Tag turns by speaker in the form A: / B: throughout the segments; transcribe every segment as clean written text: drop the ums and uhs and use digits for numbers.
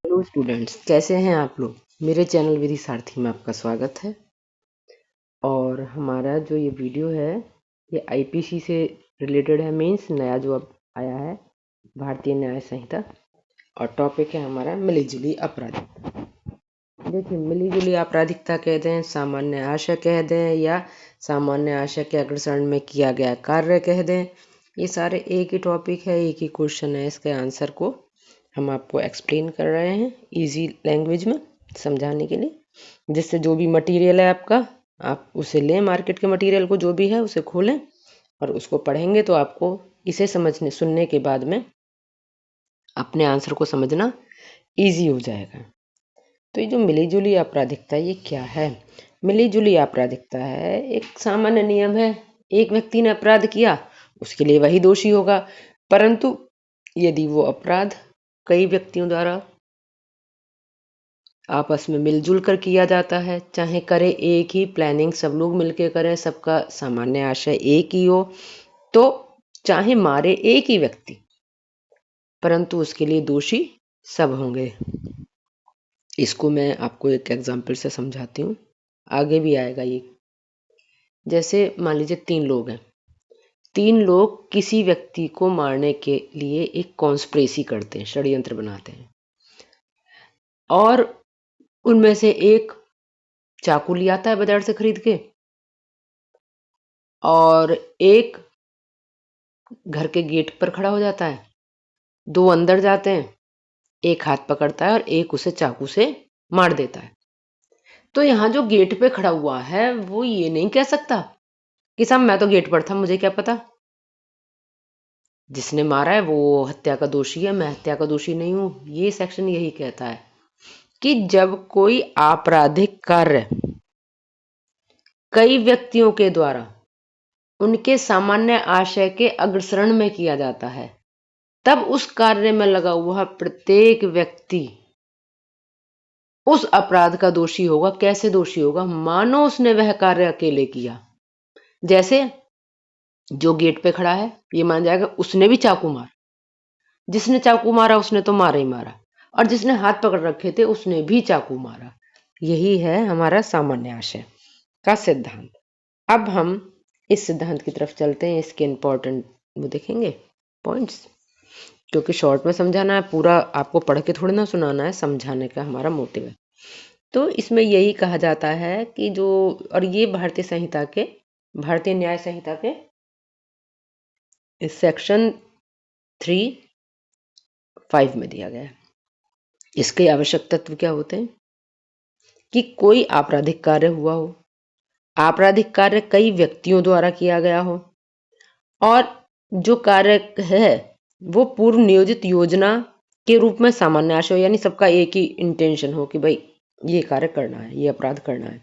A: Hello students, कैसे हैं आप लोग। मेरे चैनल विधि सारथी में आपका स्वागत है। और हमारा जो ये वीडियो है ये आईपीसी से रिलेटेड है। मीन्स नया जो अब आया है भारतीय न्याय संहिता, और टॉपिक है हमारा मिलीजुली आपराधिकता। देखिए, मिलीजुली आपराधिकता कहते हैं, सामान्य आशय कह दें, या सामान्य आशय के अग्रसरण में किया गया कार्य कह दें। ये सारे एक ही टॉपिक है, एक ही क्वेश्चन है। इसके आंसर को हम आपको एक्सप्लेन कर रहे हैं इजी लैंग्वेज में समझाने के लिए, जिससे जो भी मटेरियल है आपका, आप उसे लें, मार्केट के मटेरियल को जो भी है उसे खोलें और उसको पढ़ेंगे तो आपको इसे समझने सुनने के बाद में अपने आंसर को समझना इजी हो जाएगा। तो ये जो मिलीजुली आपराधिकता ये क्या है? मिलीजुली आपराधिकता है एक सामान्य नियम है। एक व्यक्ति ने अपराध किया, उसके लिए वही दोषी होगा, परंतु यदि वो अपराध कई व्यक्तियों द्वारा आपस में मिलजुल कर किया जाता है, चाहे करे एक ही, प्लानिंग सब लोग मिलके करें, सबका सामान्य आशय एक ही हो, तो चाहे मारे एक ही व्यक्ति, परंतु उसके लिए दोषी सब होंगे। इसको मैं आपको एक एग्जाम्पल से समझाती हूँ, आगे भी आएगा ये। जैसे मान लीजिए 3 लोग हैं, 3 लोग किसी व्यक्ति को मारने के लिए एक कॉन्स्पिरेसी करते हैं, षड्यंत्र बनाते हैं, और उनमें से एक चाकू ले आता है बाजार से खरीद के, और एक घर के गेट पर खड़ा हो जाता है। 2 अंदर जाते हैं, एक हाथ पकड़ता है और एक उसे चाकू से मार देता है। तो यहाँ जो गेट पे खड़ा हुआ है वो ये नहीं कह सकता कि साहब मैं तो गेट पर था, मुझे क्या पता, जिसने मारा है वो हत्या का दोषी है, मैं हत्या का दोषी नहीं हूं। ये सेक्शन यही कहता है कि जब कोई आपराधिक कार्य कई व्यक्तियों के द्वारा उनके सामान्य आशय के अग्रसरण में किया जाता है, तब उस कार्य में लगा हुआ प्रत्येक व्यक्ति उस अपराध का दोषी होगा। कैसे दोषी होगा? मानो उसने वह कार्य अकेले किया। जैसे जो गेट पे खड़ा है ये मान जाएगा उसने भी चाकू मारा, जिसने चाकू मारा उसने तो मारा ही मारा, और जिसने हाथ पकड़ रखे थे उसने भी चाकू मारा। यही है हमारा सामान्य आशय का सिद्धांत। अब हम इस सिद्धांत की तरफ चलते हैं। इसके इंपॉर्टेंट वो देखेंगे पॉइंट्स, क्योंकि शॉर्ट में समझाना है, पूरा आपको पढ़ के थोड़ी ना सुनाना है, समझाने का हमारा मोटिव है। तो इसमें यही कहा जाता है कि जो, और ये भारतीय न्याय संहिता के इस सेक्शन 3(5) में दिया गया है। इसके आवश्यक तत्व क्या होते हैं कि कोई आपराधिक कार्य हुआ हो, आपराधिक कार्य कई व्यक्तियों द्वारा किया गया हो, और जो कार्य है वो पूर्व नियोजित योजना के रूप में सामान्य आशय हो, यानी सबका एक ही इंटेंशन हो कि भाई ये कार्य करना है, ये अपराध करना है,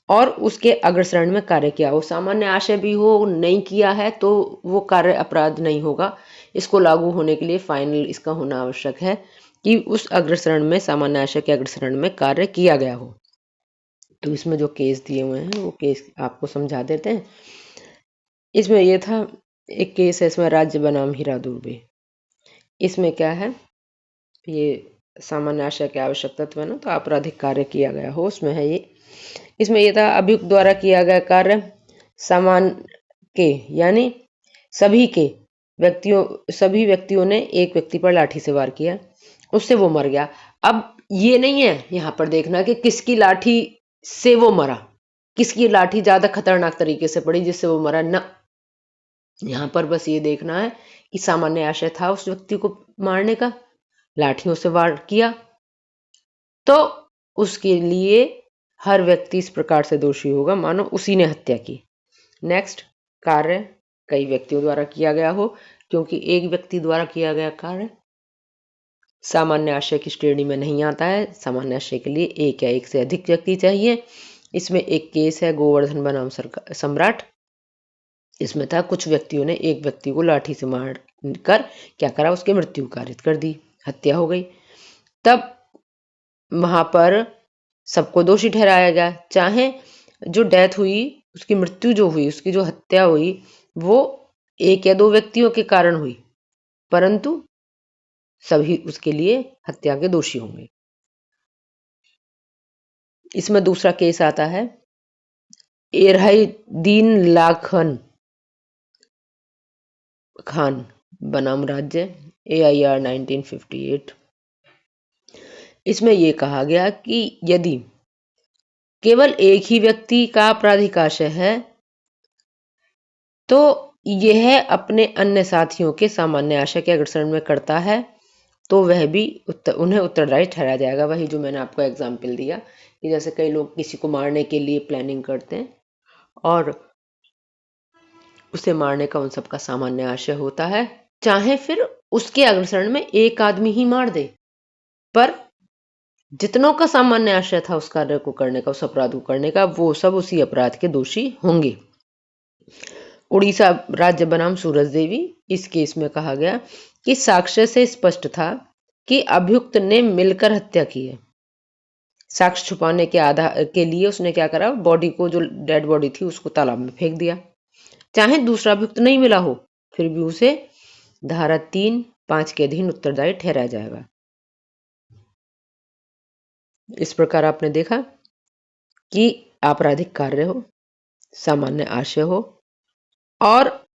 A: और उसके अग्रसरण में कार्य किया हो। सामान्य आशय भी हो, नहीं किया है तो वो कार्य अपराध नहीं होगा। इसको लागू होने के लिए फाइनल इसका होना आवश्यक है कि उस अग्रसरण में, सामान्य आशय के अग्रसरण में कार्य किया गया हो। तो इसमें जो केस दिए हुए हैं वो केस आपको समझा देते हैं। इसमें ये था, एक केस है इसमें, राज्य बनाम हीरा दुर्बे। इसमें क्या है, ये सामान्य आशय के आवश्यक तत्व है ना, तो आपराधिक कार्य किया गया हो, उसमें है ये। इसमें यह था, अभियुक्त द्वारा किया गया कार्य समान के, यानी सभी व्यक्तियों ने एक व्यक्ति पर लाठी से वार किया, उससे वो मर गया। अब ये नहीं है यहाँ पर देखना कि किसकी लाठी से वो मरा, किसकी लाठी ज्यादा खतरनाक तरीके से पड़ी जिससे वो मरा, ना। यहाँ पर बस ये देखना है कि सामान्य आशय था उस व्यक्ति को मारने का, लाठियों से वार किया, तो उसके लिए हर व्यक्ति इस प्रकार से दोषी होगा मानो उसी ने हत्या की। नेक्स्ट, कार्य कई व्यक्तियों द्वारा किया गया हो, क्योंकि एक व्यक्ति द्वारा किया गया कार्य सामान्य आशय की श्रेणी में नहीं आता है। सामान्य आशय के लिए एक या एक से अधिक व्यक्ति चाहिए। इसमें एक केस है गोवर्धन बनाम सम्राट। इसमें था, कुछ व्यक्तियों ने एक व्यक्ति को लाठी से मार कर क्या करा, उसकी मृत्यु कारित कर दी, हत्या हो गई। तब वहां पर सबको दोषी ठहराया गया, चाहे जो डेथ हुई, उसकी मृत्यु जो हुई, उसकी जो हत्या हुई वो 1 या 2 व्यक्तियों के कारण हुई, परंतु सभी उसके लिए हत्या के दोषी होंगे। इसमें दूसरा केस आता है एरहदीन लाखन खान बनाम राज्य AIR 1958। इसमें यह कहा गया कि यदि केवल एक ही व्यक्ति का आपराधिक आशय है तो यह अपने अन्य साथियों के सामान्य आशय के अग्रसरण में करता है तो वह भी उन्हें उत्तरदायी ठहराया जाएगा। वही जो मैंने आपको एग्जाम्पल दिया कि जैसे कई लोग किसी को मारने के लिए प्लानिंग करते हैं और उसे मारने का उन सबका सामान्य आशय होता है, चाहे फिर उसके अग्रसरण में एक आदमी ही मार दे, पर जितनों का सामान्य आशय था उस कार्य को करने का, उस अपराध को करने का, वो सब उसी अपराध के दोषी होंगे। उड़ीसा राज्य बनाम सूरज देवी, इस केस में कहा गया कि साक्ष्य से स्पष्ट था कि अभियुक्त ने मिलकर हत्या की है। साक्ष्य छुपाने के आधार के लिए उसने क्या करा, बॉडी को, जो डेड बॉडी थी, उसको तालाब में फेंक दिया। चाहे दूसरा अभियुक्त नहीं मिला हो फिर भी उसे धारा 3(5) के अधीन उत्तरदायी ठहराया जाएगा। इस प्रकार आपने देखा कि आपराधिक कार्य हो, सामान्य आशय हो और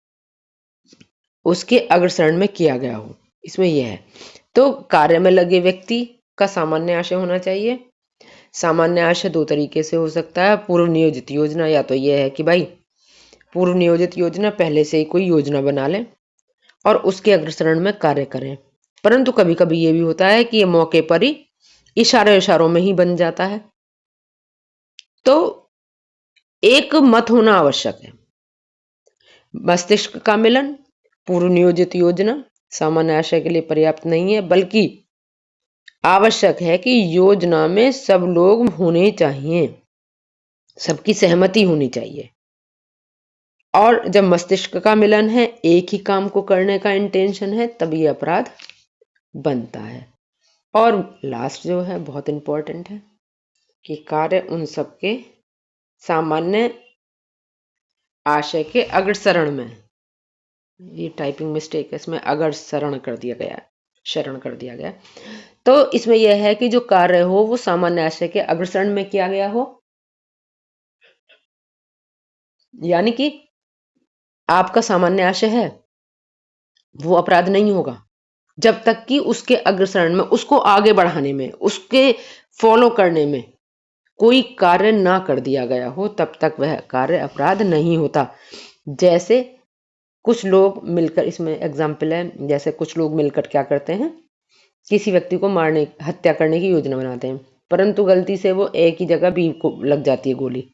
A: उसके अग्रसरण में किया गया हो, इसमें यह है। तो कार्य में लगे व्यक्ति का सामान्य आशय होना चाहिए। सामान्य आशय दो तरीके से हो सकता है। पूर्व नियोजित योजना, या तो यह है कि भाई पूर्व नियोजित योजना, पहले से ही कोई योजना बना लें और उसके अग्रसरण में कार्य करें। परंतु कभी कभी ये भी होता है कि ये मौके पर ही इशारों में ही बन जाता है, तो एक मत होना आवश्यक है। मस्तिष्क का मिलन, पूर्व नियोजित योजना सामान्य आशय के लिए पर्याप्त नहीं है, बल्कि आवश्यक है कि योजना में सब लोग होने चाहिए, सबकी सहमति होनी चाहिए। और जब मस्तिष्क का मिलन है, एक ही काम को करने का इंटेंशन है, तब ये अपराध बनता है। और लास्ट जो है बहुत इंपॉर्टेंट है कि कार्य उन सबके सामान्य आशय के अग्रसरण में, ये टाइपिंग मिस्टेक है, इसमें अग्रसरण कर दिया गया है, शरण कर दिया गया। तो इसमें यह है कि जो कार्य हो वो सामान्य आशय के अग्रसरण में किया गया हो, यानी कि आपका सामान्य आशय है वो अपराध नहीं होगा जब तक कि उसके अग्रसरण में, उसको आगे बढ़ाने में, उसके फॉलो करने में कोई कार्य ना कर दिया गया हो, तब तक वह कार्य अपराध नहीं होता। जैसे कुछ लोग मिलकर, इसमें एग्जाम्पल है, जैसे कुछ लोग मिलकर क्या करते हैं, किसी व्यक्ति को मारने, हत्या करने की योजना बनाते हैं, परंतु गलती से वो एक ही जगह बी को लग जाती है गोली।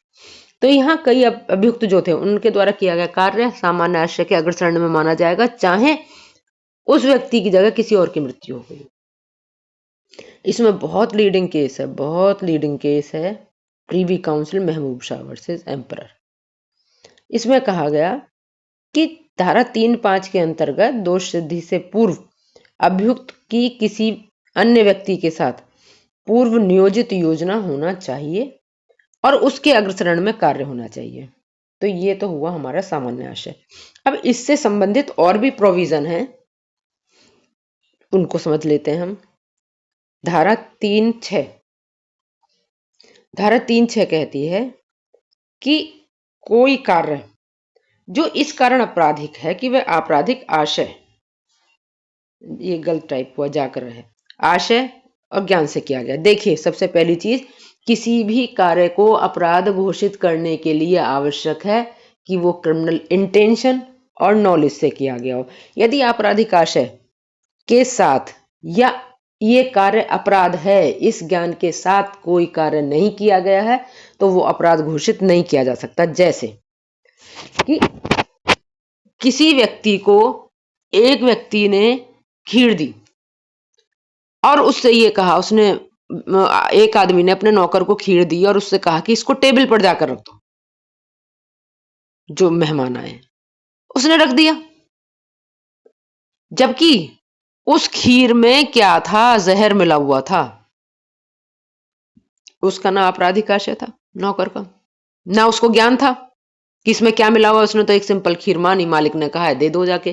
A: तो यहाँ कई अभियुक्त जो थे उनके द्वारा किया गया कार्य सामान्य आशय के अग्रसरण में माना जाएगा, चाहे उस व्यक्ति की जगह किसी और की मृत्यु हो गई। इसमें बहुत लीडिंग केस है, बहुत लीडिंग केस है प्रीवी काउंसिल महबूब शाह वर्सेस एम्परर। इसमें कहा गया कि धारा 3(5) के अंतर्गत दोष सिद्धि से पूर्व अभियुक्त की किसी अन्य व्यक्ति के साथ पूर्व नियोजित योजना होना चाहिए और उसके अग्रसरण में कार्य होना चाहिए। तो ये तो हुआ हमारा सामान्य आशय। अब इससे संबंधित और भी प्रोविजन है, उनको समझ लेते हैं हम। धारा 3(6) कहती है कि कोई कार्य जो इस कारण आपराधिक है कि वह आपराधिक आशय, ये गलत टाइप हुआ, जाकर है, आशय और ज्ञान से किया गया। देखिए, सबसे पहली चीज, किसी भी कार्य को अपराध घोषित करने के लिए आवश्यक है कि वो क्रिमिनल इंटेंशन और नॉलेज से किया गया हो। यदि आपराधिक आशय के साथ या ये कार्य अपराध है, इस ज्ञान के साथ कोई कार्य नहीं किया गया है, तो वो अपराध घोषित नहीं किया जा सकता। जैसे कि किसी व्यक्ति को, एक व्यक्ति ने खीर दी और उससे ये कहा, उसने, एक आदमी ने अपने नौकर को खीर दी और उससे कहा कि इसको टेबल पर जाकर रख दो, जो मेहमान आए, उसने रख दिया, जबकि उस खीर में क्या था, जहर मिला हुआ था। उसका ना आपराधिक आशय था नौकर का, ना उसको ज्ञान था कि इसमें क्या मिला हुआ, उसने तो एक सिंपल खीर मानी, मालिक ने कहा है दे दो जाके।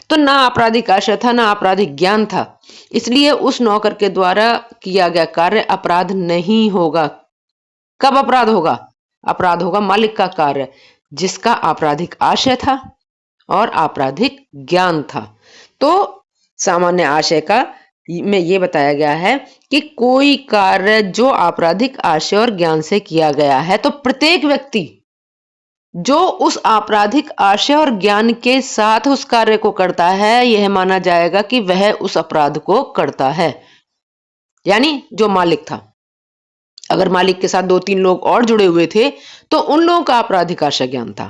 A: तो ना आपराधिक आशय था, ना आपराधिक ज्ञान था, इसलिए उस नौकर के द्वारा किया गया कार्य अपराध नहीं होगा। कब अपराध होगा? अपराध होगा मालिक का कार्य जिसका आपराधिक आशय था और आपराधिक ज्ञान था। तो सामान्य आशय का में ये बताया गया है कि कोई कार्य जो आपराधिक आशय और ज्ञान से किया गया है, तो प्रत्येक व्यक्ति जो उस आपराधिक आशय और ज्ञान के साथ उस कार्य को करता है, यह माना जाएगा कि वह उस अपराध को करता है। यानी जो मालिक था, अगर मालिक के साथ 2-3 लोग और जुड़े हुए थे तो उन लोगों का आपराधिक आशय ज्ञान था।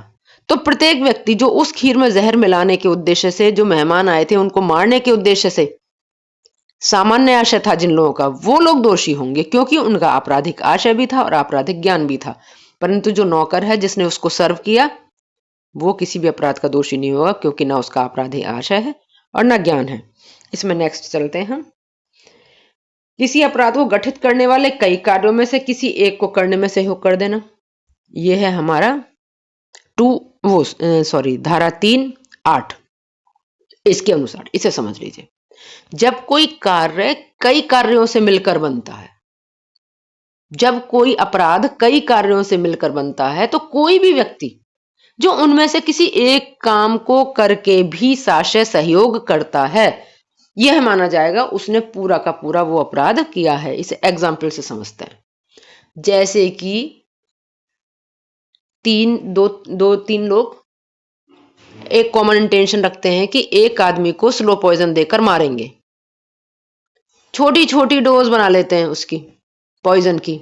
A: तो प्रत्येक व्यक्ति जो उस खीर में जहर मिलाने के उद्देश्य से, जो मेहमान आए थे उनको मारने के उद्देश्य से सामान्य आशय था जिन लोगों का, वो लोग दोषी होंगे क्योंकि उनका आपराधिक आशय भी था और आपराधिक ज्ञान भी था। परंतु जो नौकर है जिसने उसको सर्व किया, वो किसी भी अपराध का दोषी नहीं होगा क्योंकि ना उसका आपराधिक आशय है और ना ज्ञान है। इसमें नेक्स्ट चलते हैं हम। किसी अपराध को गठित करने वाले कई कार्यों में से किसी एक को करने में सहयोग कर देना, यह है हमारा धारा 3(8). इसके अनुसार इसे समझ लीजिए, जब कोई कार्य कई कार्यों से मिलकर बनता है, जब कोई अपराध कई कार्यों से मिलकर बनता है, तो कोई भी व्यक्ति जो उनमें से किसी एक काम को करके भी साशय सहयोग करता है, यह माना जाएगा उसने पूरा का पूरा वो अपराध किया है। इसे एग्जाम्पल से समझते हैं। जैसे कि 3 लोग एक कॉमन इंटेंशन रखते हैं कि एक आदमी को स्लो पॉइजन देकर मारेंगे। छोटी छोटी डोज बना लेते हैं उसकी पॉइजन की,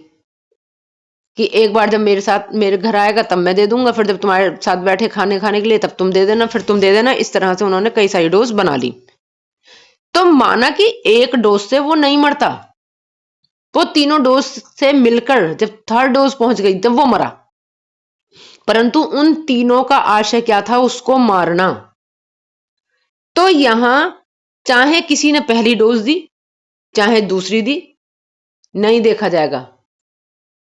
A: कि एक बार जब मेरे घर आएगा तब मैं दे दूंगा, फिर जब तुम्हारे साथ बैठे खाने के लिए तब तुम दे देना, फिर तुम दे देना। इस तरह से उन्होंने कई सारी डोज बना ली। तो माना कि एक डोज से वो नहीं मरता, वो तीनों डोज से मिलकर जब 3rd डोज पहुंच गई तब वो मरा। परंतु उन तीनों का आशय क्या था? उसको मारना। तो यहां चाहे किसी ने पहली डोज दी चाहे दूसरी दी, नहीं देखा जाएगा,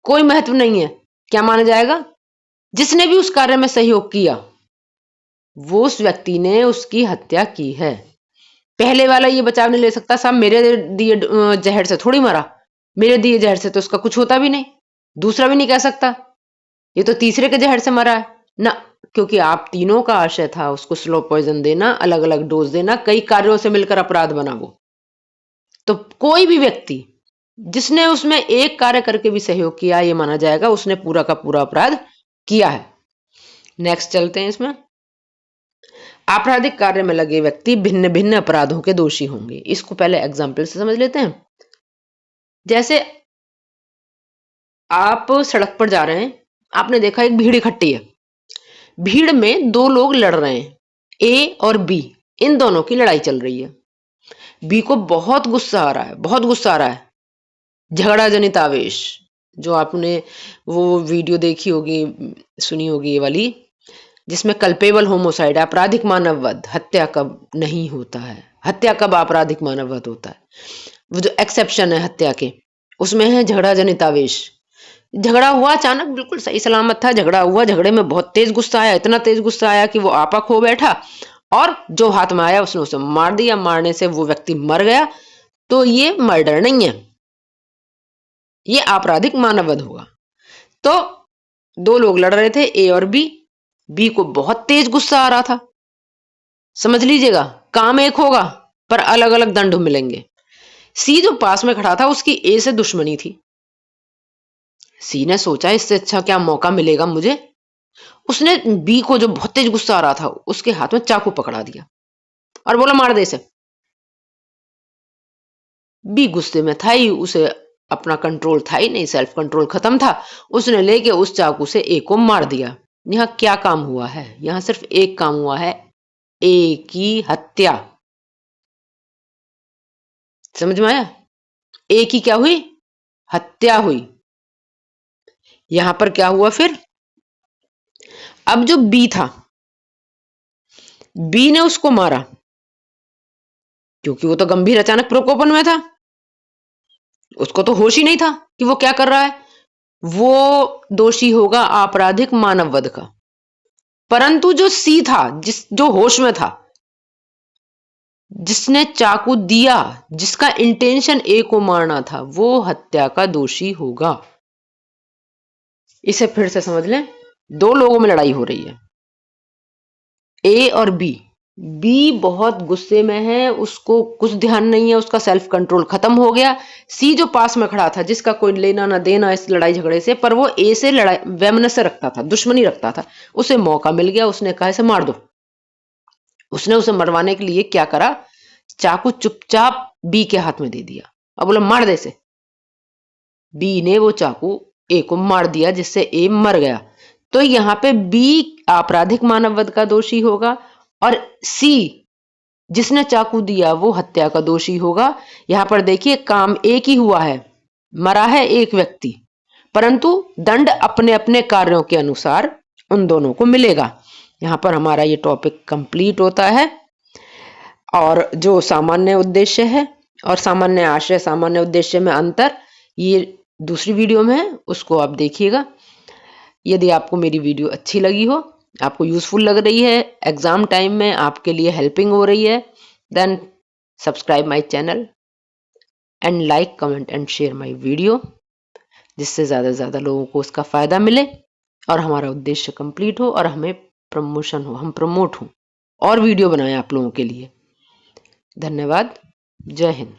A: कोई महत्व नहीं है। क्या माना जाएगा? जिसने भी उस कार्य में सहयोग किया वो उस व्यक्ति ने उसकी हत्या की है। पहले वाला ये बचाव नहीं ले सकता, साहब मेरे दिए जहर से थोड़ी मरा, मेरे दिए जहर से तो उसका कुछ होता भी नहीं। दूसरा भी नहीं कह सकता ये तो तीसरे के जहर से मरा है ना, क्योंकि आप तीनों का आशय था उसको स्लो पॉइजन देना, अलग अलग डोज देना, कई कार्यों से मिलकर अपराध बना वो। तो कोई भी व्यक्ति जिसने उसमें एक कार्य करके भी सहयोग किया, ये माना जाएगा उसने पूरा का पूरा अपराध किया है। नेक्स्ट चलते हैं। इसमें आपराधिक कार्य में लगे व्यक्ति भिन्न भिन्न अपराधों के दोषी होंगे। इसको पहले एग्जाम्पल से समझ लेते हैं। जैसे आप सड़क पर जा रहे हैं, आपने देखा एक भीड़ इकट्ठी है, भीड़ में 2 लोग लड़ रहे हैं, ए और बी, इन दोनों की लड़ाई चल रही है। बी को बहुत गुस्सा आ रहा है, बहुत गुस्सा आ रहा है, झगड़ा जनित आवेश, जो आपने वो वीडियो देखी होगी, सुनी होगी ये वाली, जिसमें कल्पेबल होमोसाइड, आपराधिक मानववध, हत्या कब नहीं होता है, हत्या कब आपराधिक मानववध होता है, वो जो एक्सेप्शन है हत्या के, उसमें है झगड़ा जनित आवेश। झगड़ा हुआ अचानक, बिल्कुल सही सलामत था, झगड़ा हुआ, झगड़े में बहुत तेज गुस्सा आया, इतना तेज गुस्सा आया कि वो आपा खो बैठा और जो हाथ में आया उसने उसे मार दिया। मारने से वो व्यक्ति मर गया। तो ये मर्डर नहीं है, ये आपराधिक मानववध होगा। तो 2 लोग लड़ रहे थे, ए और बी। बी को बहुत तेज गुस्सा आ रहा था। समझ लीजिएगा, काम एक होगा पर अलग अलग दंड मिलेंगे। सी जो पास में खड़ा था उसकी ए से दुश्मनी थी। सी ने सोचा इससे अच्छा क्या मौका मिलेगा मुझे, उसने बी को जो बहुत तेज गुस्सा आ रहा था उसके हाथ में चाकू पकड़ा दिया और बोला मार दे इसे। बी गुस्से में था ही, उसे अपना कंट्रोल था ही नहीं, सेल्फ कंट्रोल खत्म था, उसने लेके उस चाकू से ए को मार दिया। यहां क्या काम हुआ है? यहां सिर्फ एक काम हुआ है, ए की हत्या। समझ में आया? ए की क्या हुई? हत्या हुई। यहां पर क्या हुआ फिर? अब जो बी था, बी ने उसको मारा क्योंकि वो तो गंभीर अचानक प्रकोपन में था, उसको तो होश ही नहीं था कि वो क्या कर रहा है। वो दोषी होगा आपराधिक मानववध का। परंतु जो सी था, जो होश में था, जिसने चाकू दिया, जिसका इंटेंशन ए को मारना था, वो हत्या का दोषी होगा। इसे फिर से समझ लें, दो लोगों में लड़ाई हो रही है, ए और बी। बी बहुत गुस्से में है, उसको कुछ ध्यान नहीं है, उसका सेल्फ कंट्रोल खत्म हो गया। सी जो पास में खड़ा था, जिसका कोई लेना ना देना इस लड़ाई झगड़े से, पर वो ए से लड़ाई वैमनस्य रखता था, दुश्मनी रखता था, उसे मौका मिल गया, उसने कहा इसे मार दो। उसने उसे मरवाने के लिए क्या करा, चाकू चुपचाप बी के हाथ में दे दिया और बोला मार दे इसे। बी ने वो चाकू ए को मार दिया, जिससे ए मर गया। तो यहाँ पे बी आपराधिक मानववध का दोषी होगा और सी जिसने चाकू दिया वो हत्या का दोषी होगा। यहां पर देखिए काम एक ही हुआ है, मरा है एक व्यक्ति, परंतु दंड अपने अपने कार्यों के अनुसार उन दोनों को मिलेगा। यहां पर हमारा ये टॉपिक कंप्लीट होता है। और जो सामान्य उद्देश्य है और सामान्य आशय, सामान्य उद्देश्य में अंतर, ये दूसरी वीडियो में है, उसको आप देखिएगा। यदि आपको मेरी वीडियो अच्छी लगी हो, आपको यूजफुल लग रही है, एग्जाम टाइम में आपके लिए हेल्पिंग हो रही है, then subscribe my channel and like, comment and share my video, जिससे ज़्यादा से ज़्यादा लोगों को उसका फ़ायदा मिले और हमारा उद्देश्य कंप्लीट हो और हमें प्रमोशन हो, हम प्रमोट हों और वीडियो बनाएं आप लोगों के लिए। धन्यवाद। जय हिंद।